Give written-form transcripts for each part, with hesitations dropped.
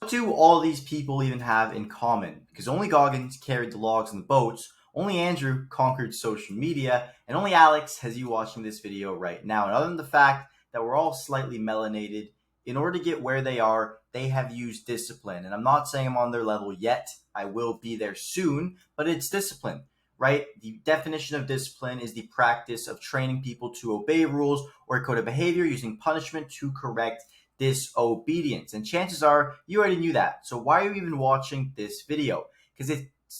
What do all these people even have in common? Because only Goggins carried the logs and the boats, only Andrew conquered social media, and only Alex has you watching this video right now. And other than the fact that we're all slightly melanated, in order to get where they are, they have used discipline. And I'm not saying I'm on their level yet. I will be there soon, but it's discipline, right? The definition of discipline is the practice of training people to obey rules or a code of behavior using punishment to correct disobedience. And chances are you already knew that. So why are you even watching this video?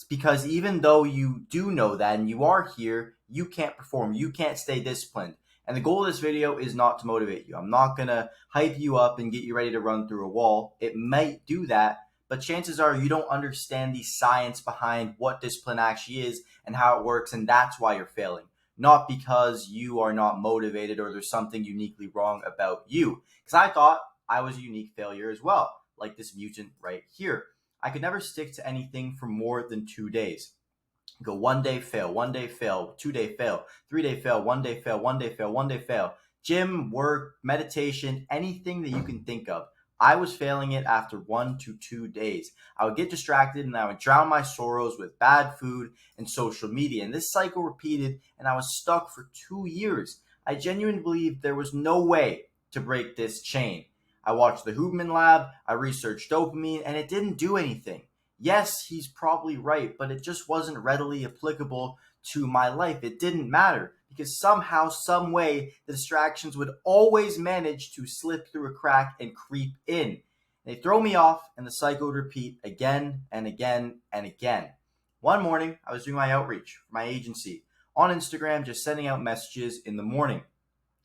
Because even though you do know that and you are here, you can't perform, you can't stay disciplined. And the goal of this video is not to motivate you. I'm not going to hype you up and get you ready to run through a wall. It might do that, but chances are you don't understand the science behind what discipline actually is and how it works, and that's why you're failing. Not because you are not motivated or there's something uniquely wrong about you. Because I thought I was a unique failure as well, like this mutant right here. I could never stick to anything for more than 2 days. Go 1 day, fail, 1 day, fail, 2 day, fail, 3 day, fail, 1 day, fail, 1 day, fail, 1 day, fail. Gym, work, meditation, anything that you can think of. I was failing it after 1 to 2 days. I would get distracted and I would drown my sorrows with bad food and social media. And this cycle repeated and I was stuck for 2 years. I genuinely believed there was no way to break this chain. I watched the Huberman Lab, I researched dopamine, and it didn't do anything. Yes, he's probably right, but it just wasn't readily applicable to my life. It didn't matter because somehow, some way, the distractions would always manage to slip through a crack and creep in. They throw me off and the cycle would repeat again and again and again. One morning, I was doing my outreach for my agency on Instagram, just sending out messages in the morning.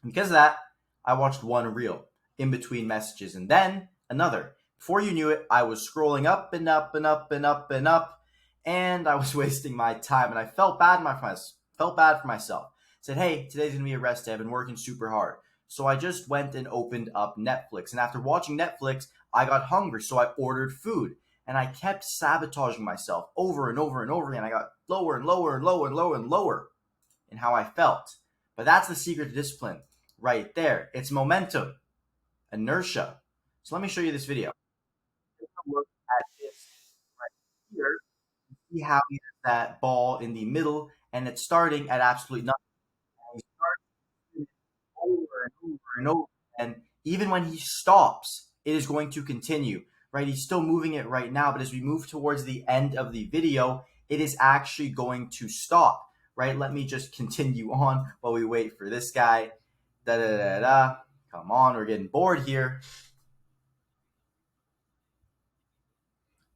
And because of that, I watched one reel in between messages and then another. Before you knew it, I was scrolling up and up and up and up and up, and I was wasting my time, and I felt bad for myself. Said, hey, today's going to be a rest day. I've been working super hard. So I just went and opened up Netflix, and after watching Netflix, I got hungry, so I ordered food, and I kept sabotaging myself over and over and over again. I got lower and lower and lower and lower and lower in how I felt. But that's the secret to discipline right there. It's momentum, inertia. So let me show you this video. Look at this right here. You see how he has that ball in the middle, and it's starting at absolutely nothing. And he starts over and over and over, and even when he stops, it is going to continue. Right? He's still moving it right now, but as we move towards the end of the video, it is actually going to stop. Right? Let me just continue on while we wait for this guy. Da da da da. Come on, we're getting bored here.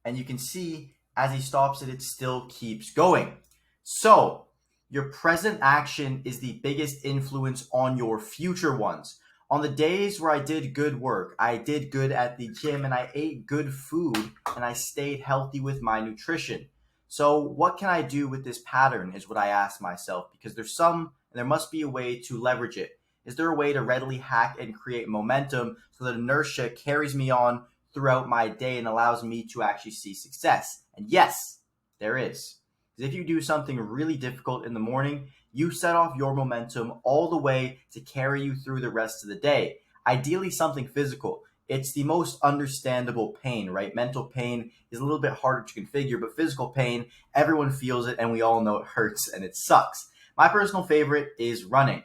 And you can see as he stops it, it still keeps going. So your present action is the biggest influence on your future ones. On the days where I did good work, I did good at the gym and I ate good food and I stayed healthy with my nutrition. So what can I do with this pattern is what I ask myself, because there must be a way to leverage it. Is there a way to readily hack and create momentum so that inertia carries me on throughout my day and allows me to actually see success? And yes, there is. Because if you do something really difficult in the morning, you set off your momentum all the way to carry you through the rest of the day. Ideally, something physical. It's the most understandable pain, right? Mental pain is a little bit harder to configure, but physical pain, everyone feels it and we all know it hurts and it sucks. My personal favorite is running.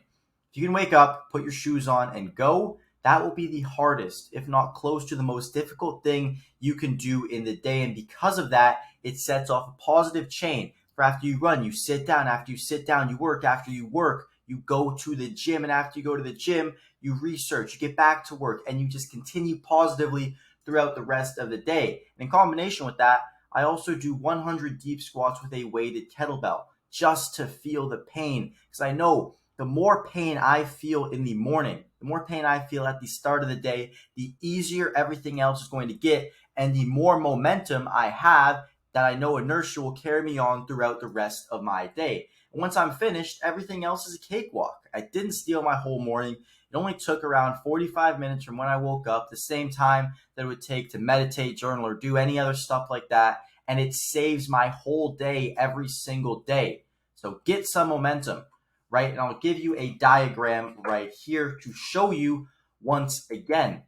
If you can wake up, put your shoes on, and go, that will be the hardest, if not close to the most difficult thing you can do in the day. And because of that, it sets off a positive chain. For after you run, you sit down. After you sit down, you work. After you work, you go to the gym. And after you go to the gym, you research, you get back to work, and you just continue positively throughout the rest of the day. And in combination with that, I also do 100 deep squats with a weighted kettlebell just to feel the pain. Because I know the more pain I feel in the morning, the more pain I feel at the start of the day, the easier everything else is going to get, and the more momentum I have that I know inertia will carry me on throughout the rest of my day. And once I'm finished, everything else is a cakewalk. I didn't steal my whole morning. It only took around 45 minutes from when I woke up, the same time that it would take to meditate, journal, or do any other stuff like that, and it saves my whole day every single day. So get some momentum. Right? And I'll give you a diagram right here to show you once again.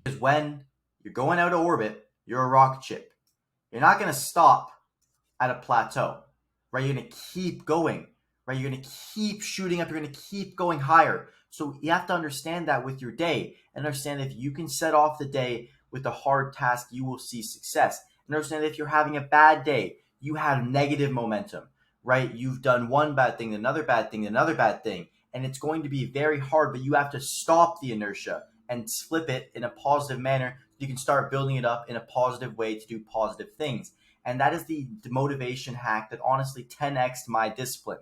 Because when you're going out of orbit, You're a rocket ship. You're not going to stop at a plateau, right? You're going to keep going, right? You're going to keep shooting up. You're going to keep going higher. So you have to understand that with your day, and understand if you can set off the day with a hard task, you will see success. And understand if you're having a bad day, you have negative momentum, right? You've done one bad thing, another bad thing, another bad thing, and it's going to be very hard, but you have to stop the inertia and flip it in a positive manner. You can start building it up in a positive way to do positive things. And that is the motivation hack that honestly 10x'd my discipline.